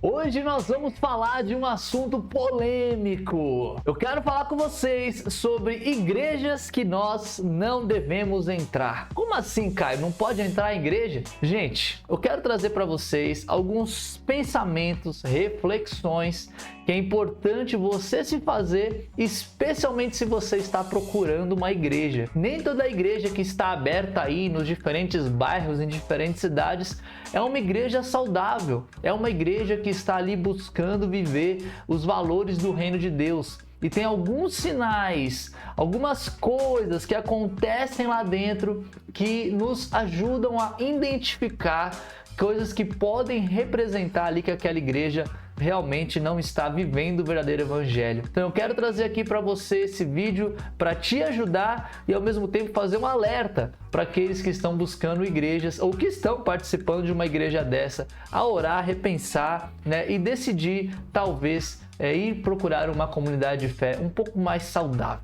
Hoje nós vamos falar de um assunto polêmico. Eu quero falar com vocês sobre igrejas que nós não devemos entrar. Como assim, Caio? Não pode entrar em igreja? Gente, eu quero trazer para vocês alguns pensamentos, reflexões que é importante você se fazer, especialmente se você está procurando uma igreja. Nem toda igreja que está aberta aí nos diferentes bairros, em diferentes cidades, é uma igreja saudável. É uma igreja que está ali buscando viver os valores do reino de Deus. E tem alguns sinais, algumas coisas que acontecem lá dentro que nos ajudam a identificar coisas que podem representar ali que aquela igreja realmente não está vivendo o verdadeiro evangelho. Então eu quero trazer aqui para você esse vídeo para te ajudar e ao mesmo tempo fazer um alerta para aqueles que estão buscando igrejas ou que estão participando de uma igreja dessa, a orar, repensar, né, e decidir talvez ir procurar uma comunidade de fé um pouco mais saudável.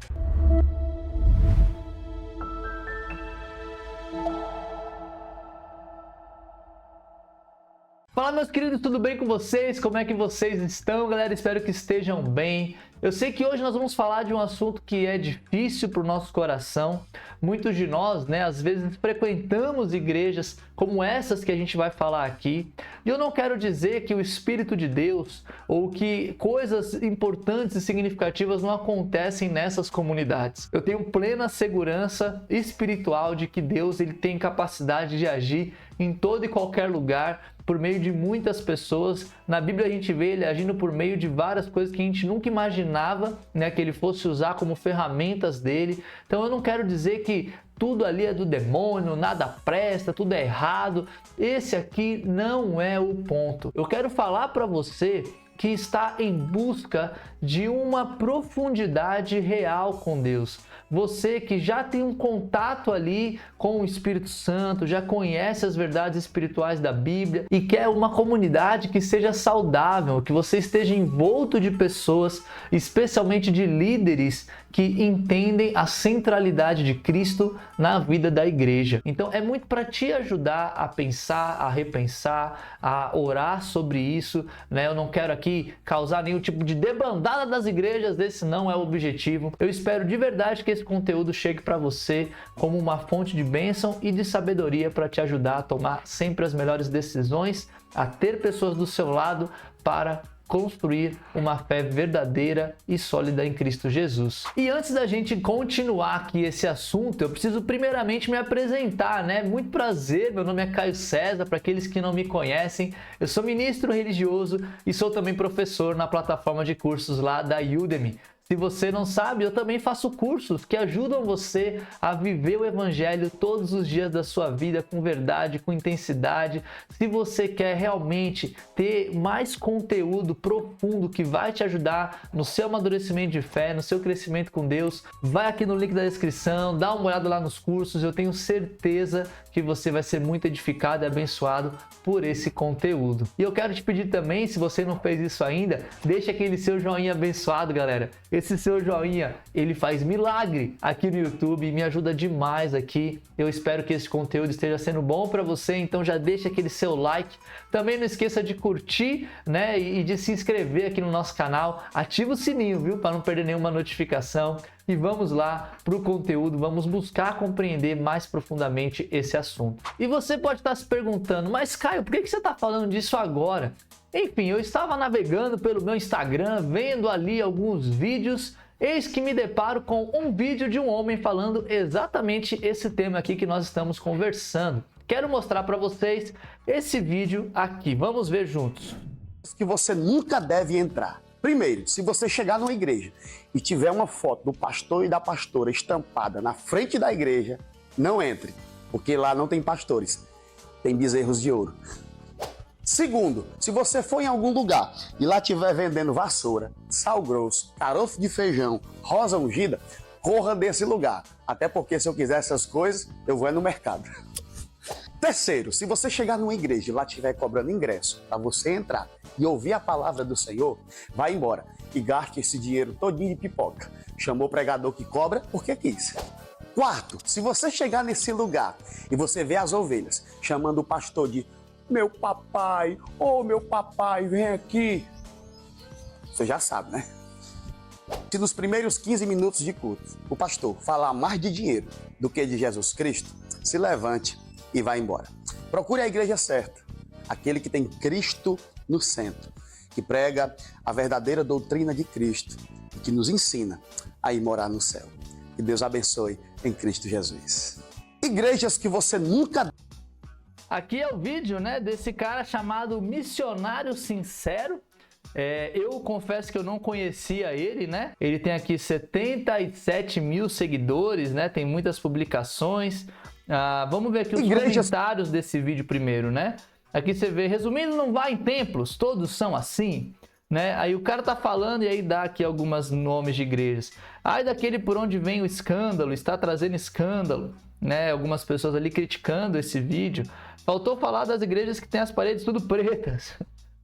Fala, meus queridos, tudo bem com vocês? Como é que vocês estão, galera? Espero que estejam bem. Eu sei que hoje nós vamos falar de um assunto que é difícil para o nosso coração. Muitos de nós, né, às vezes frequentamos igrejas como essas que a gente vai falar aqui. E eu não quero dizer que o Espírito de Deus ou que coisas importantes e significativas não acontecem nessas comunidades. Eu tenho plena segurança espiritual de que Deus ele tem capacidade de agir em todo e qualquer lugar, por meio de muitas pessoas. Na Bíblia a gente vê ele agindo por meio de várias coisas que a gente nunca imaginava, né, que ele fosse usar como ferramentas dele. Então eu não quero dizer que tudo ali é do demônio, nada presta, tudo é errado. Esse aqui não é o ponto. Eu quero falar para você que está em busca de uma profundidade real com Deus. Você que já tem um contato ali com o Espírito Santo, já conhece as verdades espirituais da Bíblia e quer uma comunidade que seja saudável, que você esteja envolto de pessoas, especialmente de líderes que entendem a centralidade de Cristo na vida da igreja. Então é muito para te ajudar a pensar, a repensar, a orar sobre isso, né? Eu não quero aqui causar nenhum tipo de debandada das igrejas, esse não é o objetivo. Eu espero de verdade que esse conteúdo chegue para você como uma fonte de bênção e de sabedoria para te ajudar a tomar sempre as melhores decisões, a ter pessoas do seu lado para construir uma fé verdadeira e sólida em Cristo Jesus. E antes da gente continuar aqui esse assunto, eu preciso primeiramente me apresentar, né? Muito prazer, meu nome é Caio César, para aqueles que não me conhecem, eu sou ministro religioso e sou também professor na plataforma de cursos lá da Udemy. Se você não sabe, eu também faço cursos que ajudam você a viver o evangelho todos os dias da sua vida com verdade, com intensidade. Se você quer realmente ter mais conteúdo profundo que vai te ajudar no seu amadurecimento de fé, no seu crescimento com Deus, vai aqui no link da descrição, dá uma olhada lá nos cursos. Eu tenho certeza que você vai ser muito edificado e abençoado por esse conteúdo. E eu quero te pedir também, se você não fez isso ainda, deixa aquele seu joinha abençoado, galera. Esse seu joinha, ele faz milagre aqui no YouTube e me ajuda demais aqui. Eu espero que esse conteúdo esteja sendo bom para você, então já deixa aquele seu like. Também não esqueça de curtir, né, e de se inscrever aqui no nosso canal. Ativa o sininho, viu, para não perder nenhuma notificação. E vamos lá para o conteúdo, vamos buscar compreender mais profundamente esse assunto. E você pode estar se perguntando, mas Caio, por que você está falando disso agora? Enfim, eu estava navegando pelo meu Instagram, vendo ali alguns vídeos, eis que me deparo com um vídeo de um homem falando exatamente esse tema aqui que nós estamos conversando. Quero mostrar para vocês esse vídeo aqui, vamos ver juntos. Que você nunca deve entrar. Primeiro, se você chegar numa igreja e tiver uma foto do pastor e da pastora estampada na frente da igreja, não entre, porque lá não tem pastores, tem bezerros de ouro. Segundo, se você for em algum lugar e lá estiver vendendo vassoura, sal grosso, caroço de feijão, rosa ungida, corra desse lugar. Até porque se eu quiser essas coisas, eu vou no mercado. Terceiro, se você chegar numa igreja e lá estiver cobrando ingresso para você entrar e ouvir a palavra do Senhor, vai embora e gaste esse dinheiro todinho de pipoca. Chamou o pregador que cobra porque quis. Quarto, se você chegar nesse lugar e você vê as ovelhas chamando o pastor de meu papai, ô meu papai, vem aqui. Você já sabe, né? Se nos primeiros 15 minutos de culto o pastor falar mais de dinheiro do que de Jesus Cristo, se levante e vá embora. Procure a igreja certa, aquele que tem Cristo no centro, que prega a verdadeira doutrina de Cristo e que nos ensina a ir morar no céu. Que Deus abençoe em Cristo Jesus. Igrejas que você nunca... Aqui é o vídeo, né, desse cara chamado Missionário Sincero. Eu confesso que eu não conhecia ele, né? Ele tem aqui 77 mil seguidores, né? Tem muitas publicações. Vamos ver aqui os comentários desse vídeo primeiro, né? Aqui você vê, resumindo, não vai em templos, todos são assim, né? Aí o cara tá falando e aí dá aqui alguns nomes de igrejas. Ai daquele por onde vem o escândalo, está trazendo escândalo, né? Algumas pessoas ali criticando esse vídeo. Faltou falar das igrejas que tem as paredes tudo pretas.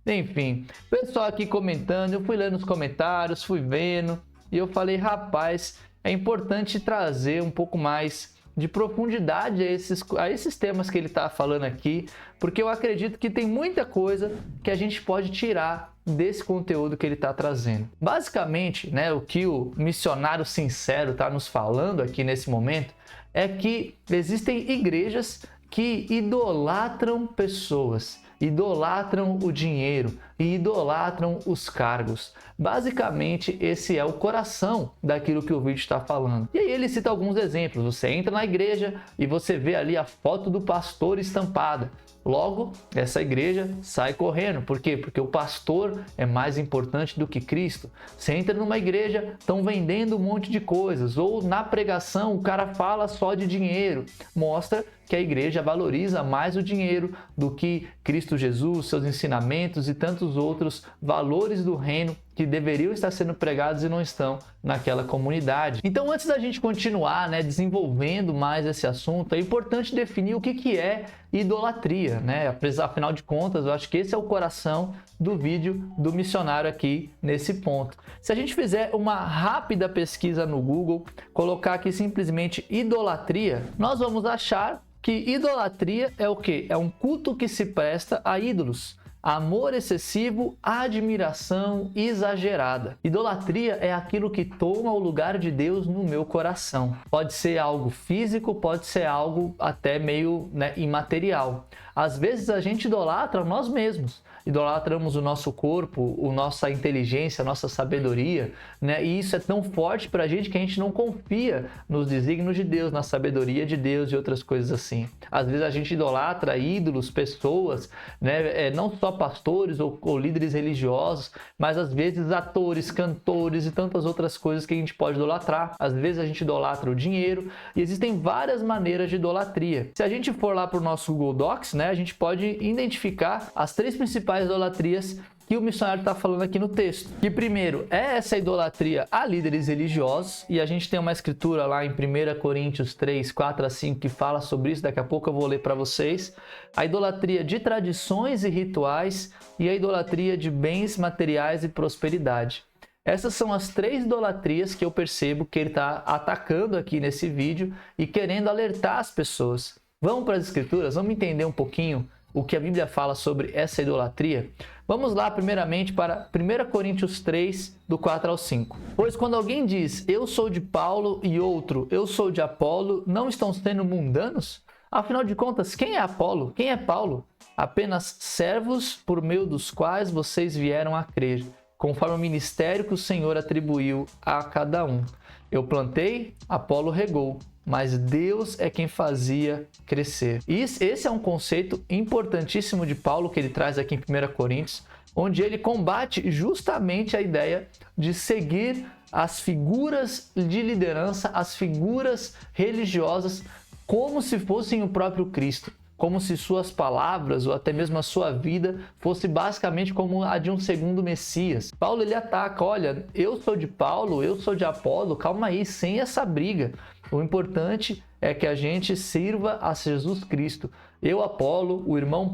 Enfim, pessoal aqui comentando, eu fui lendo os comentários, fui vendo e eu falei, rapaz, é importante trazer um pouco mais de profundidade a esses temas que ele está falando aqui, porque eu acredito que tem muita coisa que a gente pode tirar desse conteúdo que ele está trazendo. Basicamente, né, o que o Missionário Sincero está nos falando aqui nesse momento é que existem igrejas que idolatram pessoas, idolatram o dinheiro e idolatram os cargos. Basicamente, esse é o coração daquilo que o vídeo está falando. E aí ele cita alguns exemplos. Você entra na igreja e você vê ali a foto do pastor estampada. Logo, essa igreja sai correndo. Por quê? Porque o pastor é mais importante do que Cristo. Você entra numa igreja, estão vendendo um monte de coisas. Ou na pregação o cara fala só de dinheiro. Mostra que a igreja valoriza mais o dinheiro do que Cristo Jesus, seus ensinamentos e tantos outros valores do reino que deveriam estar sendo pregados e não estão naquela comunidade. Então, antes da gente continuar, né, desenvolvendo mais esse assunto, é importante definir o que é idolatria, né? Afinal de contas, eu acho que esse é o coração do vídeo do missionário aqui nesse ponto. Se a gente fizer uma rápida pesquisa no Google, colocar aqui simplesmente idolatria, nós vamos achar que idolatria é o quê? É um culto que se presta a ídolos. Amor excessivo, admiração exagerada. Idolatria é aquilo que toma o lugar de Deus no meu coração. Pode ser algo físico, pode ser algo até meio, né, imaterial. Às vezes a gente idolatra nós mesmos. Idolatramos o nosso corpo, a nossa inteligência, a nossa sabedoria, né? E isso é tão forte para a gente que a gente não confia nos desígnios de Deus, na sabedoria de Deus e outras coisas assim. Às vezes a gente idolatra ídolos, pessoas, né? Não só pastores ou líderes religiosos, mas às vezes atores, cantores e tantas outras coisas que a gente pode idolatrar. Às vezes a gente idolatra o dinheiro e existem várias maneiras de idolatria. Se a gente for lá para o nosso Google Docs, né, a gente pode identificar as 3 principais idolatrias que o missionário está falando aqui no texto. Que primeiro é essa idolatria a líderes religiosos, e a gente tem uma escritura lá em 1 Coríntios 3, 4 a 5 que fala sobre isso, daqui a pouco eu vou ler para vocês. A idolatria de tradições e rituais e a idolatria de bens materiais e prosperidade. Essas são as 3 idolatrias que eu percebo que ele está atacando aqui nesse vídeo e querendo alertar as pessoas. Vamos para as escrituras, vamos entender um pouquinho o que a Bíblia fala sobre essa idolatria. Vamos lá primeiramente para 1 Coríntios 3, do 4 ao 5. Pois quando alguém diz, eu sou de Paulo, e outro, eu sou de Apolo, não estão sendo mundanos? Afinal de contas, quem é Apolo? Quem é Paulo? Apenas servos por meio dos quais vocês vieram a crer, conforme o ministério que o Senhor atribuiu a cada um. Eu plantei, Apolo regou, mas Deus é quem fazia crescer. E esse é um conceito importantíssimo de Paulo que ele traz aqui em 1 Coríntios, onde ele combate justamente a ideia de seguir as figuras de liderança, as figuras religiosas, como se fossem o próprio Cristo. Como se suas palavras ou até mesmo a sua vida fosse basicamente como a de um segundo Messias. Paulo ele ataca, olha, eu sou de Paulo, eu sou de Apolo, calma aí, sem essa briga. O importante é que a gente sirva a Jesus Cristo. Eu, Paulo, o irmão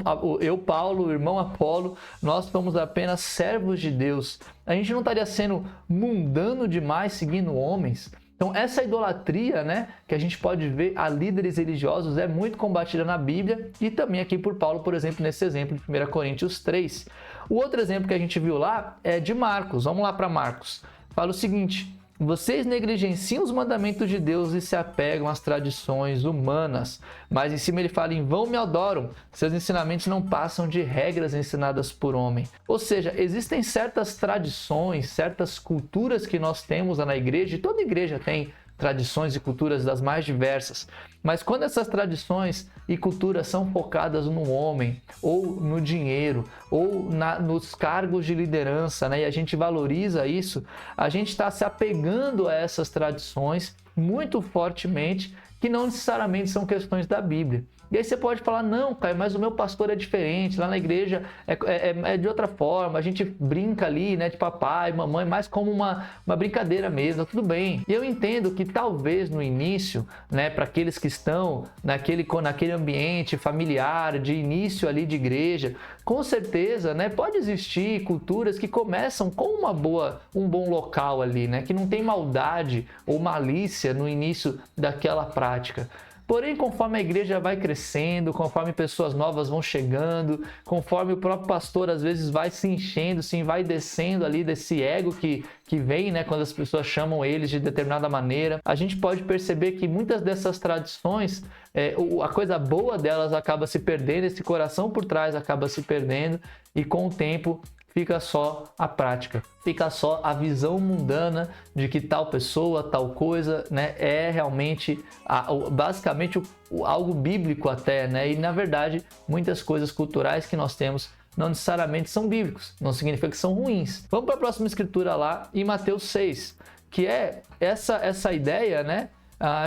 Apolo, nós somos apenas servos de Deus. A gente não estaria sendo mundano demais seguindo homens. Então essa idolatria, né, que a gente pode ver a líderes religiosos é muito combatida na Bíblia e também aqui por Paulo, por exemplo, nesse exemplo de 1 Coríntios 3. O outro exemplo que a gente viu lá é de Marcos. Vamos lá para Marcos. Fala o seguinte: vocês negligenciam os mandamentos de Deus e se apegam às tradições humanas. Mas em cima ele fala: em vão me adoram, seus ensinamentos não passam de regras ensinadas por homem. Ou seja, existem certas tradições, certas culturas que nós temos na igreja, e toda igreja tem tradições e culturas das mais diversas. Mas quando essas tradições e culturas são focadas no homem, ou no dinheiro, ou nos cargos de liderança, né, e a gente valoriza isso, a gente está se apegando a essas tradições muito fortemente, que não necessariamente são questões da Bíblia. E aí você pode falar: não, Caio, mas o meu pastor é diferente, lá na igreja é de outra forma, a gente brinca ali, né, de papai, mamãe, mais como uma brincadeira mesmo, tudo bem. E eu entendo que talvez no início, né, para aqueles que estão naquele ambiente familiar, de início ali de igreja, com certeza, né, pode existir culturas que começam com um bom local ali, né, que não tem maldade ou malícia no início daquela prática. Porém, conforme a igreja vai crescendo, conforme pessoas novas vão chegando, conforme o próprio pastor às vezes vai se enchendo, sim, vai descendo ali desse ego que vem, né, quando as pessoas chamam eles de determinada maneira, a gente pode perceber que muitas dessas tradições, a coisa boa delas acaba se perdendo, esse coração por trás acaba se perdendo, e com o tempo fica só a prática, fica só a visão mundana de que tal pessoa, tal coisa, né, é realmente basicamente algo bíblico até, né? E na verdade muitas coisas culturais que nós temos não necessariamente são bíblicos, não significa que são ruins. Vamos para a próxima escritura lá, em Mateus 6, que é essa ideia, né,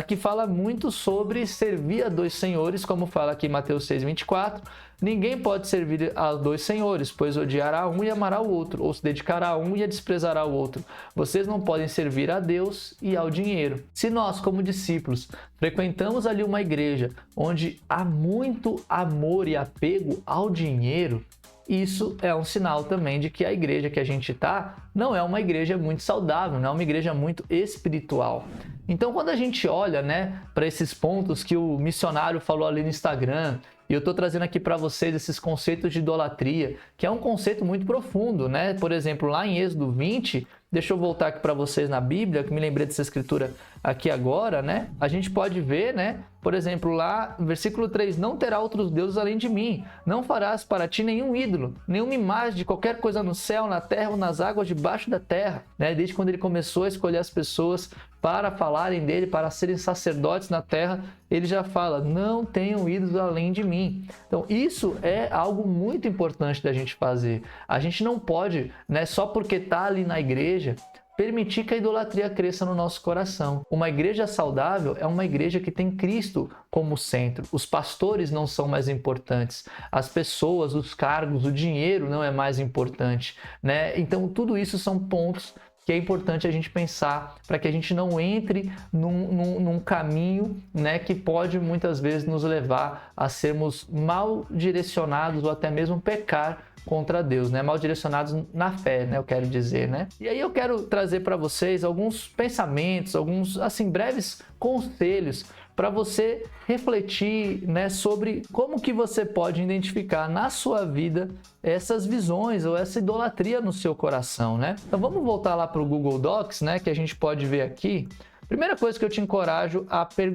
que fala muito sobre servir a dois senhores, como fala aqui em Mateus 6:24. Ninguém pode servir a dois senhores, pois odiará um e amará o outro, ou se dedicará a um e desprezará o outro. Vocês não podem servir a Deus e ao dinheiro. Se nós, como discípulos, frequentamos ali uma igreja onde há muito amor e apego ao dinheiro, isso é um sinal também de que a igreja que a gente está não é uma igreja muito saudável, não é uma igreja muito espiritual. Então, quando a gente olha, né, para esses pontos que o missionário falou ali no Instagram, e eu estou trazendo aqui para vocês esses conceitos de idolatria, que é um conceito muito profundo, né? Por exemplo, lá em Êxodo 20, deixa eu voltar aqui para vocês na Bíblia, que me lembrei dessa escritura aqui agora, né? A gente pode ver, né? Por exemplo, lá no versículo 3, não terá outros deuses além de mim, não farás para ti nenhum ídolo, nenhuma imagem de qualquer coisa no céu, na terra ou nas águas debaixo da terra, né? Desde quando ele começou a escolher as pessoas para falarem dele, para serem sacerdotes na terra, ele já fala: não tenham ídolos além de mim. Então isso é algo muito importante da gente fazer. A gente não pode, né, só porque está ali na igreja, permitir que a idolatria cresça no nosso coração. Uma igreja saudável é uma igreja que tem Cristo como centro. Os pastores não são mais importantes. As pessoas, os cargos, o dinheiro não é mais importante, né? Então tudo isso são pontos que é importante a gente pensar para que a gente não entre num caminho, né, que pode muitas vezes nos levar a sermos mal direcionados ou até mesmo pecar contra Deus, né? Mal direcionados na fé, né? Eu quero dizer, né? E aí eu quero trazer para vocês alguns pensamentos, alguns, assim, breves conselhos para você refletir, né, sobre como que você pode identificar na sua vida essas visões ou essa idolatria no seu coração, né? Então vamos voltar lá para o Google Docs, né, que a gente pode ver aqui. Primeira coisa que eu te encorajo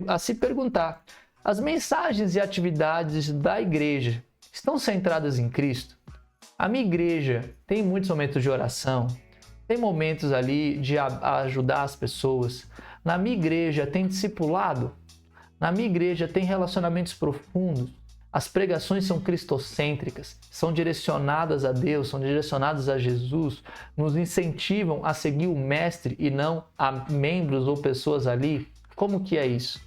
a se perguntar: as mensagens e atividades da igreja estão centradas em Cristo? A minha igreja tem muitos momentos de oração, tem momentos ali de ajudar as pessoas. Na minha igreja tem discipulado. Na minha igreja tem relacionamentos profundos. As pregações são cristocêntricas, são direcionadas a Deus, são direcionadas a Jesus, nos incentivam a seguir o Mestre e não a membros ou pessoas ali. Como que é isso?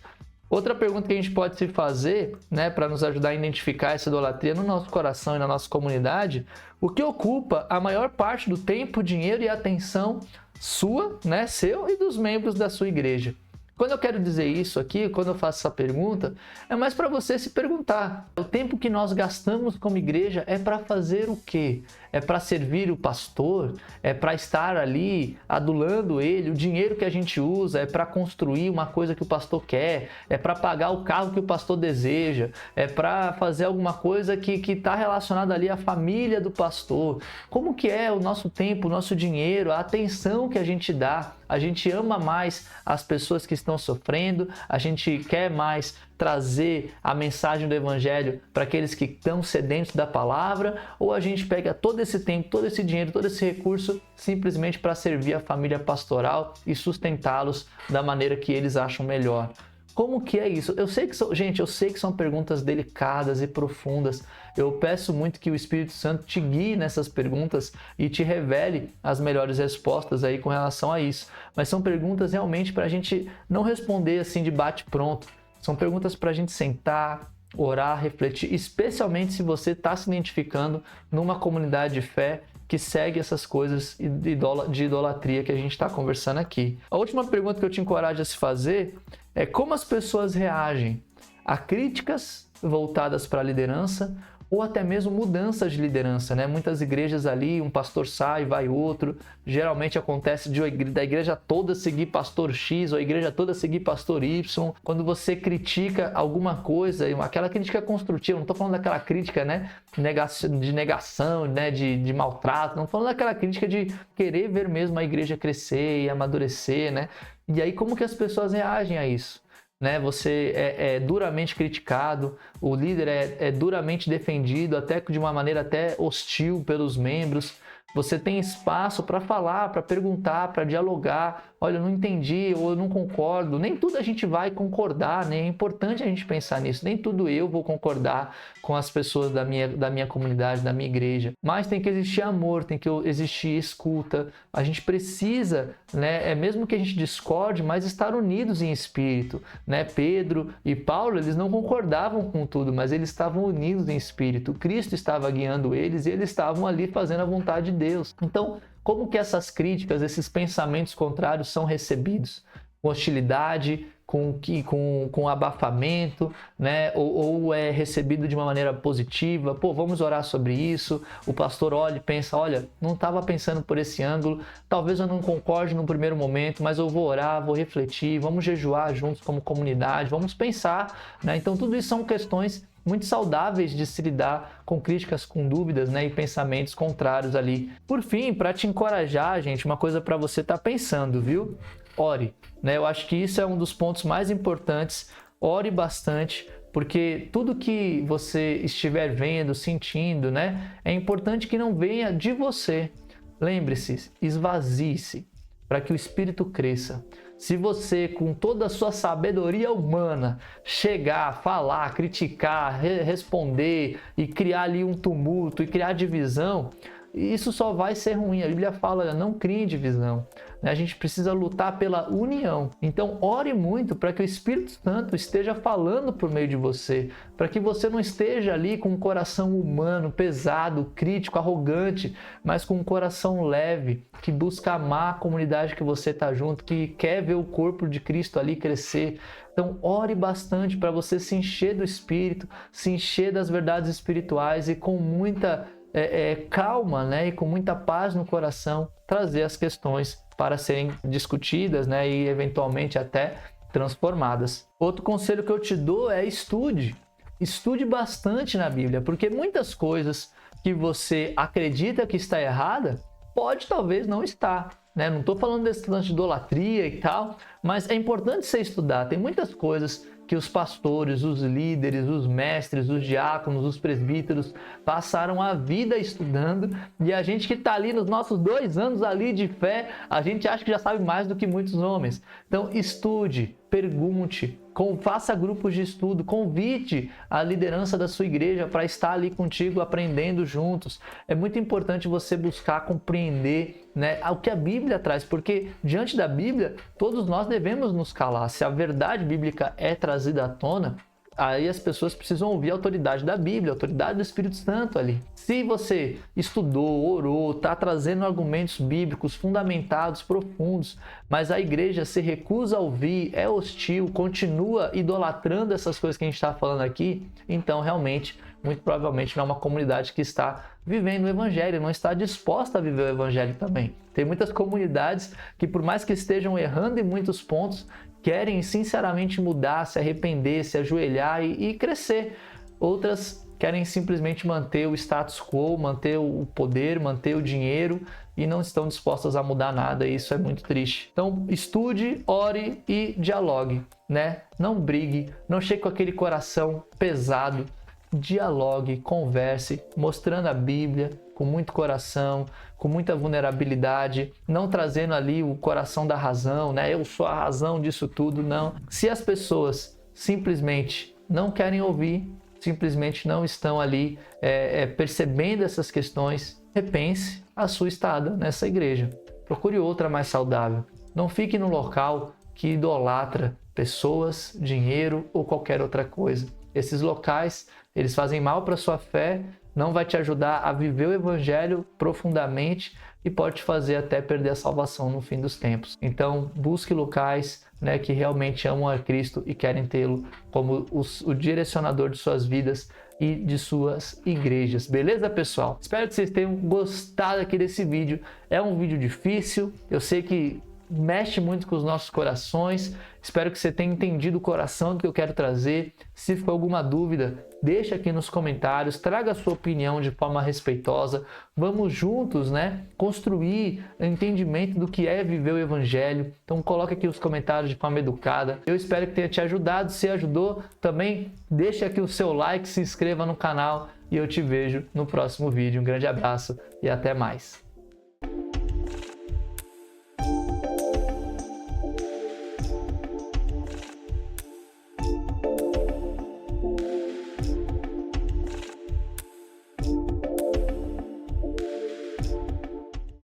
Outra pergunta que a gente pode se fazer, né, para nos ajudar a identificar essa idolatria no nosso coração e na nossa comunidade: o que ocupa a maior parte do tempo, dinheiro e atenção sua, né, seu e dos membros da sua igreja? Quando eu quero dizer isso aqui, quando eu faço essa pergunta, é mais para você se perguntar: o tempo que nós gastamos como igreja é para fazer o quê? é para servir o pastor, é para estar ali adulando ele, o dinheiro que a gente usa é para construir uma coisa que o pastor quer, é para pagar o carro que o pastor deseja, é para fazer alguma coisa que está relacionada ali à família do pastor. Como que é o nosso tempo, o nosso dinheiro, a atenção que a gente dá? A gente ama mais as pessoas que estão sofrendo, a gente quer mais trazer a mensagem do evangelho para aqueles que estão sedentos da palavra, ou a gente pega todo esse tempo, todo esse dinheiro, todo esse recurso simplesmente para servir a família pastoral e sustentá-los da maneira que eles acham melhor? Como que é isso? Eu sei que são perguntas delicadas e profundas. Eu peço muito que o Espírito Santo te guie nessas perguntas e te revele as melhores respostas aí com relação a isso. Mas são perguntas realmente para a gente não responder assim de bate-pronto. São perguntas para a gente sentar, orar, refletir, especialmente se você está se identificando numa comunidade de fé que segue essas coisas de idolatria que a gente está conversando aqui. A última pergunta que eu te encorajo a se fazer é como as pessoas reagem a críticas voltadas para a liderança ou até mesmo mudanças de liderança, né? Muitas igrejas ali, um pastor sai, vai outro. Geralmente acontece da igreja toda seguir pastor X ou a igreja toda seguir pastor Y. Quando você critica alguma coisa, aquela crítica construtiva, não estou falando daquela crítica, né, de negação, né, de maltrato, não estou falando daquela crítica de querer ver mesmo a igreja crescer e amadurecer, né? E aí como que as pessoas reagem a isso? Né? Você é duramente criticado, o líder é duramente defendido, até de uma maneira até hostil pelos membros. Você tem espaço para falar, para perguntar, para dialogar. Olha, eu não entendi ou eu não concordo. Nem tudo a gente vai concordar, né? É importante a gente pensar nisso. Nem tudo eu vou concordar com as pessoas da minha comunidade, da minha igreja. Mas tem que existir amor, tem que existir escuta. A gente precisa, né? Mesmo que a gente discorde, mas estar unidos em espírito, né? Pedro e Paulo, eles não concordavam com tudo, mas eles estavam unidos em espírito. Cristo estava guiando eles e eles estavam ali fazendo a vontade de Deus. Então, como que essas críticas, esses pensamentos contrários são recebidos? Com hostilidade, com abafamento, né? Ou é recebido de uma maneira positiva? Pô, vamos orar sobre isso. O pastor olha e pensa, olha, não estava pensando por esse ângulo, talvez eu não concorde no primeiro momento, mas eu vou orar, vou refletir, vamos jejuar juntos como comunidade, vamos pensar, né? Então tudo isso são questões muito saudáveis de se lidar com críticas, com dúvidas, né, e pensamentos contrários ali. Por fim, para te encorajar, gente, uma coisa para você estar pensando, viu? Ore, né? Eu acho que isso é um dos pontos mais importantes. Ore bastante, porque tudo que você estiver vendo, sentindo, né, é importante que não venha de você. Lembre-se, esvazie-se para que o Espírito cresça. Se você, com toda a sua sabedoria humana, chegar, falar, criticar, responder e criar ali um tumulto e criar divisão, isso só vai ser ruim. A Bíblia fala, olha, não crie divisão. A gente precisa lutar pela união. Então, ore muito para que o Espírito Santo esteja falando por meio de você, para que você não esteja ali com um coração humano, pesado, crítico, arrogante, mas com um coração leve, que busca amar a comunidade que você está junto, que quer ver o corpo de Cristo ali crescer. Então, ore bastante para você se encher do Espírito, se encher das verdades espirituais e com muita calma, né, e com muita paz no coração, trazer as questões para serem discutidas, né, e eventualmente até transformadas. Outro conselho que eu te dou é estude bastante na Bíblia, porque muitas coisas que você acredita que está errada, pode talvez não estar, né? Não estou falando desse lance de idolatria e tal, mas é importante você estudar. Tem muitas coisas que os pastores, os líderes, os mestres, os diáconos, os presbíteros passaram a vida estudando, e a gente que está ali nos nossos 2 anos ali de fé, a gente acha que já sabe mais do que muitos homens. Então estude, pergunte, faça grupos de estudo, convide a liderança da sua igreja para estar ali contigo aprendendo juntos. É muito importante você buscar compreender, né, o que a Bíblia traz, porque diante da Bíblia todos nós devemos nos calar. Se a verdade bíblica é trazida à tona, Aí as pessoas precisam ouvir a autoridade da Bíblia, a autoridade do Espírito Santo ali. Se você estudou, orou, está trazendo argumentos bíblicos fundamentados, profundos, mas a igreja se recusa a ouvir, é hostil, continua idolatrando essas coisas que a gente está falando aqui, então realmente, muito provavelmente não é uma comunidade que está vivendo o Evangelho, não está disposta a viver o Evangelho também. Tem muitas comunidades que, por mais que estejam errando em muitos pontos, querem sinceramente mudar, se arrepender, se ajoelhar e crescer. Outras querem simplesmente manter o status quo, manter o poder, manter o dinheiro e não estão dispostas a mudar nada, e isso é muito triste. Então, estude, ore e dialogue, né? Não brigue, não chegue com aquele coração pesado. Dialogue, converse, mostrando a Bíblia com muito coração, com muita vulnerabilidade, não trazendo ali o coração da razão, né? Eu sou a razão disso tudo, não. Se as pessoas simplesmente não querem ouvir, simplesmente não estão ali percebendo essas questões, repense a sua estada nessa igreja. Procure outra mais saudável. Não fique no local que idolatra pessoas, dinheiro ou qualquer outra coisa. Esses locais, eles fazem mal para a sua fé, não vai te ajudar a viver o Evangelho profundamente e pode te fazer até perder a salvação no fim dos tempos. Então, busque locais, né, que realmente amam a Cristo e querem tê-lo como o direcionador de suas vidas e de suas igrejas. Beleza, pessoal? Espero que vocês tenham gostado aqui desse vídeo. É um vídeo difícil, eu sei que mexe muito com os nossos corações. Espero que você tenha entendido o coração do que eu quero trazer. Se ficou alguma dúvida, deixa aqui nos comentários, traga a sua opinião de forma respeitosa. Vamos juntos, né, construir o entendimento do que é viver o Evangelho. Então coloque aqui os comentários de forma educada. Eu espero que tenha te ajudado. Se ajudou, também deixa aqui o seu like, se inscreva no canal e eu te vejo no próximo vídeo. Um grande abraço e até mais.